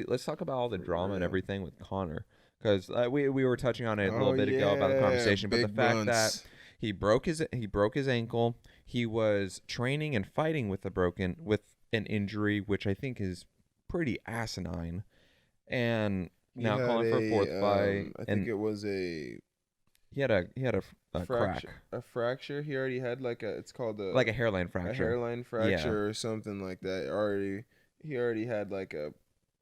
let's talk about all the For drama and real. everything with Conor, because we were touching on it a little Oh bit ago about the yeah, conversation, but the big fact that blunts. he broke his ankle, he was training and fighting with an injury, which I think is pretty asinine, and He now had calling for a fourth fight, I think and it was a he had a crack, fracture. A fracture. He already had like a. It's called like a hairline a fracture. hairline Yeah, fracture or something like that. Already, he already had like a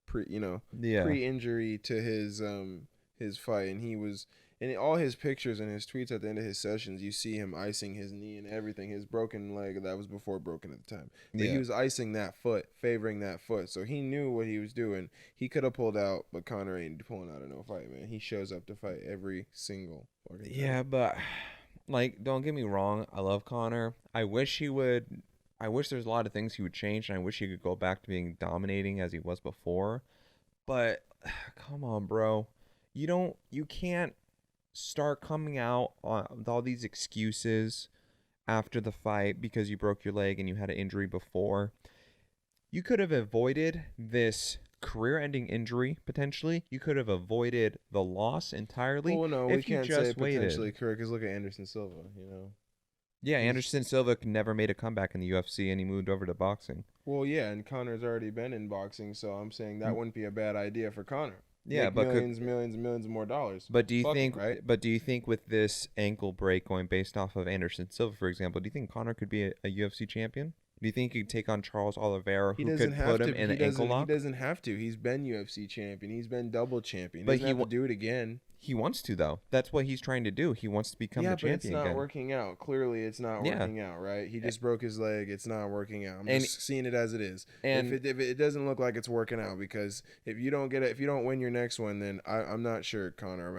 pre, yeah. pre-injury to his fight, and he was in all his pictures and his tweets at the end of his sessions. You see him icing his knee and everything. His broken leg that was before broken at the time, but he Yeah. was icing that foot, favoring that foot. So he knew what he was doing. He could have pulled out, but Conor ain't pulling out of no fight, man. He shows up to fight every single fucking time. Yeah, but like, don't get me wrong, I love Connor. I wish there's a lot of things he would change, and I wish he could go back to being dominating as he was before. But come on, bro. You can't start coming out with all these excuses after the fight because you broke your leg and you had an injury before. You could have avoided this career-ending injury potentially. You could have avoided the loss entirely Well, no, we if you can't say just waited. potentially career because look at Anderson Silva. You know, Yeah, he's Anderson Silva never made a comeback in the UFC, and he moved over to boxing. well, yeah, and Connor's already been in boxing, so I'm saying that Mm, wouldn't be a bad idea for Connor. Yeah, Make but millions, millions, and millions more dollars. but do you Fuck it, think right? but do you think with this ankle break going based off of Anderson Silva, for example, do you think Conor could be a UFC champion? Do you think he could take on Charles Oliveira, He who doesn't could have put him to. in an ankle He lock? doesn't have to. He's been UFC champion. He's been double champion. He But doesn't have to do it again. he wants to though. That's what he's trying to do. He wants to become Yeah, the but it's champion not again. working out. Clearly, it's not Yeah. working out, right? He A- just broke his leg. It's not working out. I'm And just seeing it as it is. and If it doesn't look like it's working out, because if you don't get it, if you don't win your next one, then I'm not sure, Connor.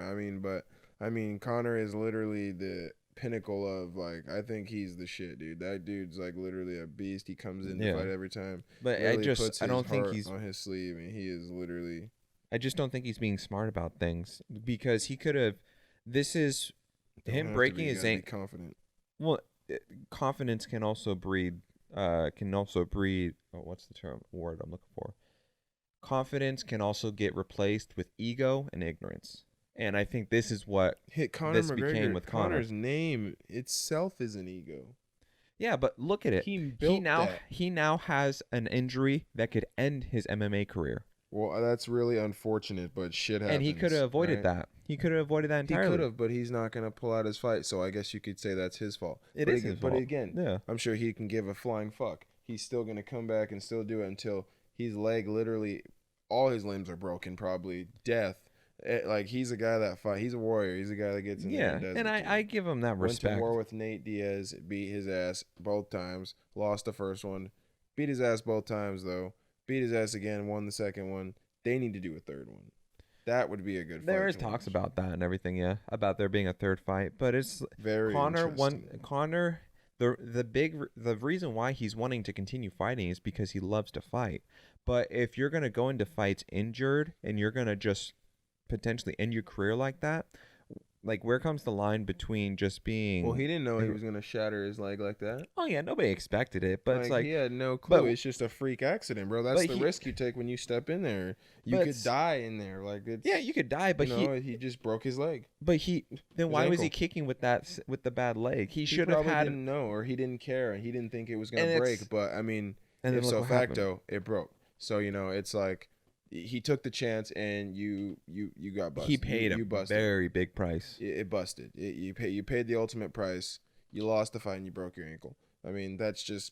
I mean, Connor is literally the pinnacle of like. I think he's the shit, dude. That dude's like literally a beast. He comes in to yeah. fight every time. But Literally puts I his don't think heart he's on his sleeve, and he is literally. I just don't think he's being smart about things because he could have this is Don't him have to be. breaking You his gotta be ankle. confident. Well, confidence can also breed oh, what's the term word I'm looking for? Confidence can also get replaced with ego and ignorance. And I think this is what Hit Conor this became McGregor. with Connor. Connor's name itself is an ego. Yeah, but look at it. He He built now that. he now has an injury that could end his MMA career. Well, that's really unfortunate, but shit And he could have happens, avoided right? that. He could have avoided that He could entirely. have, but he's not gonna pull out his fight. So I guess you could say that's his fault. It But is his but fault. again, Yeah. I'm sure he can give a flying fuck. He's still gonna come back and still do it until his leg literally, all his limbs are broken, probably death. Like he's a guy that fight. He's a warrior. He's a guy that gets in there Yeah. and does And it. I Dude. give him that Went to respect. war with Nate Diaz, beat his ass both times, lost the first one, beat his ass both times though, beat his ass again, won the second one. They need to do a third one. That would be a good fight. There is to talks watch. about that and everything, yeah, about there being a third fight, but it's Very Connor interesting. Connor the reason why he's wanting to continue fighting is because he loves to fight. But if you're going to go into fights injured and you're going to just potentially end your career like that, like where comes the line between just Well, being he didn't know he was gonna shatter his leg like that. oh yeah, nobody expected it, but it's Like like he had no clue. but It's just a freak accident, bro. That's but the he risk you take when you step in there. You but could it's- die in there. Like it's yeah, you could die, but he just broke his leg. then His why was he ankle. kicking with with the bad leg? He He should have probably had didn't know, or he didn't care, and he didn't think it was and gonna it's break. But I mean, and then look ipso what happened. facto, it broke. So it's like he took the chance, and you got busted. He paid you a busted. very big price. It busted. You paid the ultimate price. You lost the fight and you broke your ankle. I mean, that's just.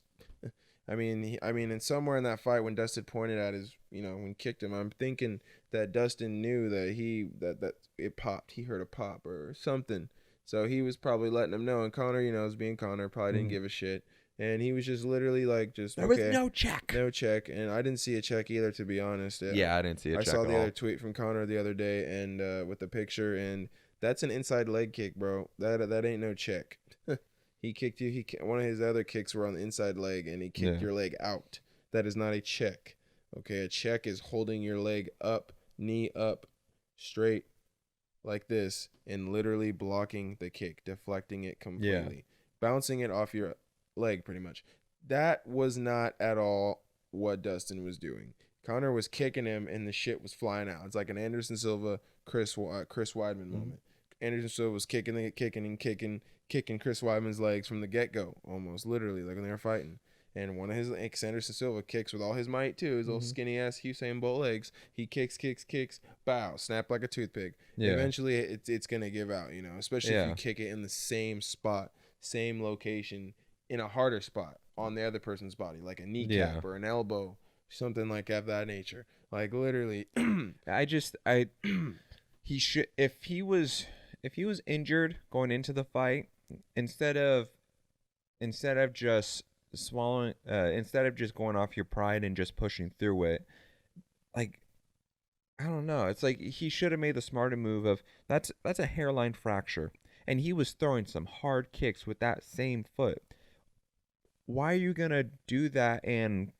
And somewhere in that fight when Dustin pointed at his, when kicked him, I'm thinking that Dustin knew that it popped. He heard a pop or something, so he was probably letting him know. And Conor, was being Conor, probably didn't Mhm. give a shit, and he was just literally like, just There was okay, no check. no check, and I didn't see a check either, to be honest. Yeah, I didn't see a I check saw at the all. other tweet from Conor the other day, and with the picture, and that's an inside leg kick, bro. That ain't no check. He kicked you. One of his other kicks were on the inside leg, and he kicked Yeah. your leg out. That is not a check. Okay, a check is holding your leg up, knee up, straight, like this, and literally blocking the kick, deflecting it completely, bouncing it off your leg, pretty much. That was not at all what Dustin was doing. Conor was kicking him, and the shit was flying out. It's like an Anderson Silva, Chris Weidman Mm-hmm. moment. Anderson Silva was kicking Chris Weidman's legs from the get go, almost literally, like when they were fighting. And one of his Anderson Silva kicks with all his might too, his little Mm-hmm. skinny ass Usain Bolt legs. He kicks, bow, snap like a toothpick. Yeah. Eventually, it's gonna give out, especially if you Yeah. kick it in the same spot, same location, in a harder spot on the other person's body, like a Yeah. kneecap or an elbow, something like that nature. Like literally, I he should if he was injured going into the fight, instead of just swallowing instead of just going off your pride and just pushing through it, like I don't know, it's like he should have made the smarter move of that's a hairline fracture, and he was throwing some hard kicks with that same foot. Why are you going to do that and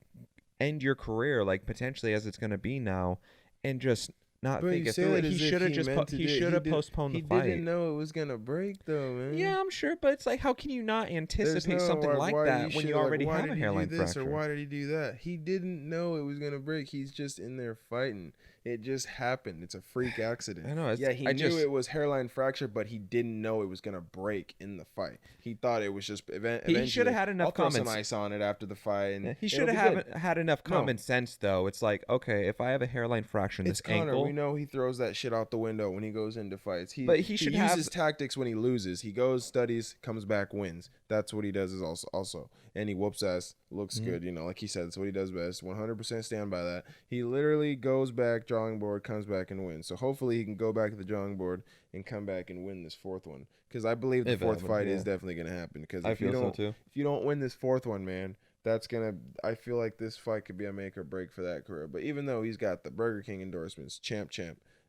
end your career like potentially as it's going to be now and just not but think you it say through? Like, that he as if should have he just meant to he do it. should have postponed He the didn't fight. know it was gonna break though, man. Yeah, I'm sure, but it's like, how can you not There's anticipate no something like why that when you already why have a did he do hairline this or fracture? why did he do that? He didn't know it was gonna break. He's just in there fighting. It just happened. It's a freak accident. I know. Yeah, he knew it was hairline fracture, but he didn't know it was gonna break in the fight. He thought it was just He should have eventually. had I'll enough throw some comments. ice on it after the fight, and Yeah, he it'll should be have good. had enough No, common sense though. It's like, okay, if I have a hairline fracture in it's this Conor. We ankle, know he throws that shit out the window when he goes into fights. but he He should uses have. tactics when he loses. He goes, studies, comes back, wins. That's what he does. Is also, and he whoops ass, looks Mhm. good. Like he said, that's what he does best. 100% stand by that. He literally goes back, drawing board, comes back and wins. So hopefully he can go back to the drawing board and come back and win this fourth one. Because I believe the If it fourth happens, fight yeah. is definitely gonna happen. Because I if you feel so don't, too. if you don't win this fourth one, man, that's gonna. I feel like this fight could be a make or break for that career. But even though he's got the Burger King endorsements, champ,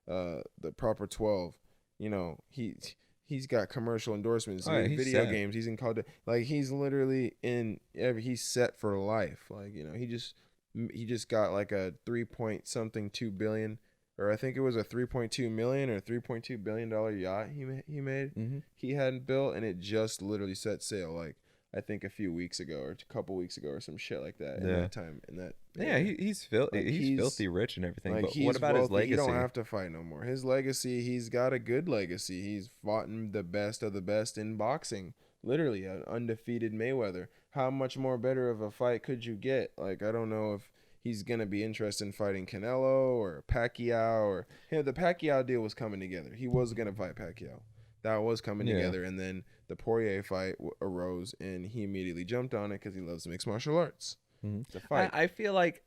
the proper 12, he's got commercial endorsements, Oh, yeah, he's video set. games. He's in like he's literally he's set for life. Like he just got like a 3 point something 2 billion, or I think it was a 3.2 million or $3.2 billion yacht he made. Hmm. He hadn't built, and it just literally set sail like I think a few weeks ago or a couple weeks ago or some shit like that. In Yeah. that time, in that Yeah, he's filthy. Like, he's filthy rich and everything. like But he's what about his wealthy. He legacy? don't have to fight no more. His legacy, he's got a good legacy. He's fought in the best of the best in boxing. Literally, an undefeated Mayweather. How much more better of a fight could you get? Like, I don't know if he's gonna be interested in fighting Canelo or Pacquiao or the Pacquiao deal was coming together. He was gonna fight Pacquiao. That was coming Yeah. together, and then the Poirier fight arose, and he immediately jumped on it because he loves mixed martial arts. Mhm. It's a fight. I feel like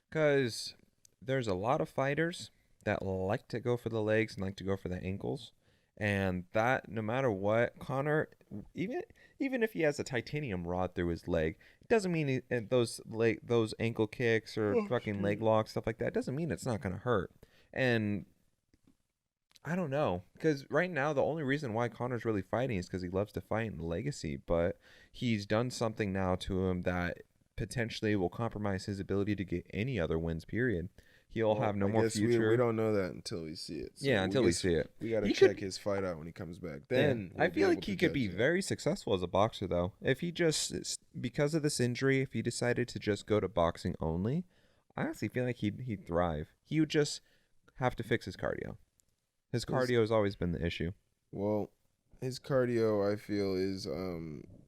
because there's a lot of fighters that like to go for the legs and like to go for the ankles, and that no matter what, Conor, even if he has a titanium rod through his leg, it doesn't mean those ankle kicks or fucking leg locks, stuff like that, doesn't mean it's not gonna hurt. And I don't know, because right now the only reason why Connor's really fighting is because he loves to fight in the legacy, but he's done something now to him that potentially will compromise his ability to get any other wins. Period. He'll have no I more guess future. We don't know that until we see it. So Yeah, until we guess see it. We gotta He check could- his fight out when he comes back. Yeah. Then I we'll be feel able like he to could be judge it. very successful as a boxer, though. If he just, because of this injury, if he decided to just go to boxing only, I honestly feel like he'd thrive. He would just have to fix his cardio. His cardio has always been the issue. Well, his cardio I feel is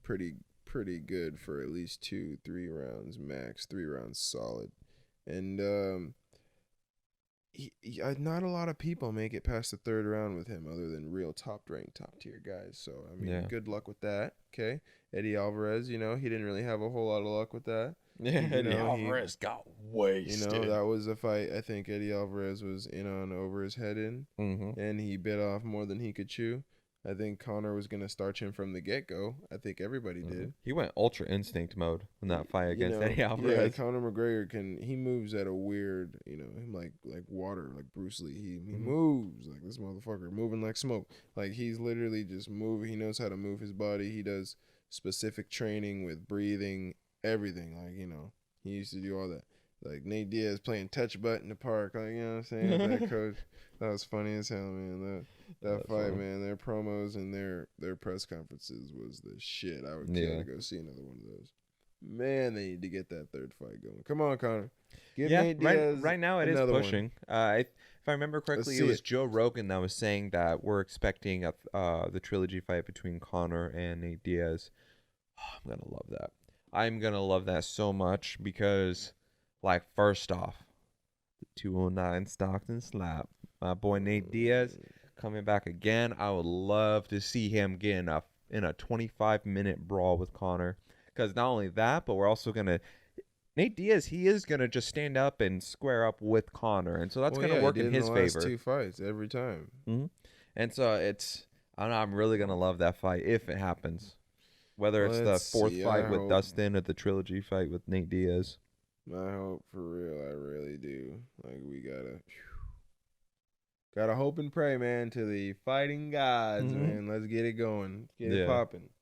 pretty good for at least 2-3 rounds max, 3 rounds solid, and not a lot of people make it past the third round with him other than real top tier guys. So I mean, Yeah. good luck with that. Okay, Eddie Alvarez, he didn't really have a whole lot of luck with that. Yeah, Eddie Alvarez got wasted. That was a fight I think Eddie Alvarez was in on over his head in, Mm-hmm. and he bit off more than he could chew. I think Conor was gonna starch him from the get go. I think everybody did. He went ultra instinct mode in that fight against Eddie Yeah, Alvarez. Conor McGregor he moves at a weird, him like water, like Bruce Lee. He moves like this motherfucker, moving like smoke. Like he's literally just moving. He knows how to move his body. He does specific training with breathing, everything. Like he used to do all that. Like Nate Diaz playing touch butt in the park. Like what I'm saying, that coach. That was funny as hell, man. That That's fight, funny. man. Their promos and their press conferences was the shit. I would kill to go see another one of those. Man, they need to get that third fight going. Come on, Connor. Give Yeah, Nate right. Diaz Right now it is another one. pushing. If I remember Let's correctly, it see was it. Joe Rogan that was saying that we're expecting the trilogy fight between Conor and Nate Diaz. I'm gonna love that. I'm gonna love that so much because, like, first off, the 209 Stockton slap. My boy Nate Diaz coming back again. I would love to see him get in a 25-minute brawl with Conor. Because not only that, but we're also gonna Nate Diaz. He is gonna just stand up and square up with Conor, and so that's Well, gonna yeah, he work in did in the his last favor. two fights every time. hmm And so I don't know. I'm really gonna love that fight if it happens. Whether it's Let's the fourth see. fight with Dustin or the trilogy fight with Nate Diaz. I hope for real. I really do. Like we gotta hope and pray, man, to the fighting gods, hmm man. Let's get it going. Get it Yeah. popping.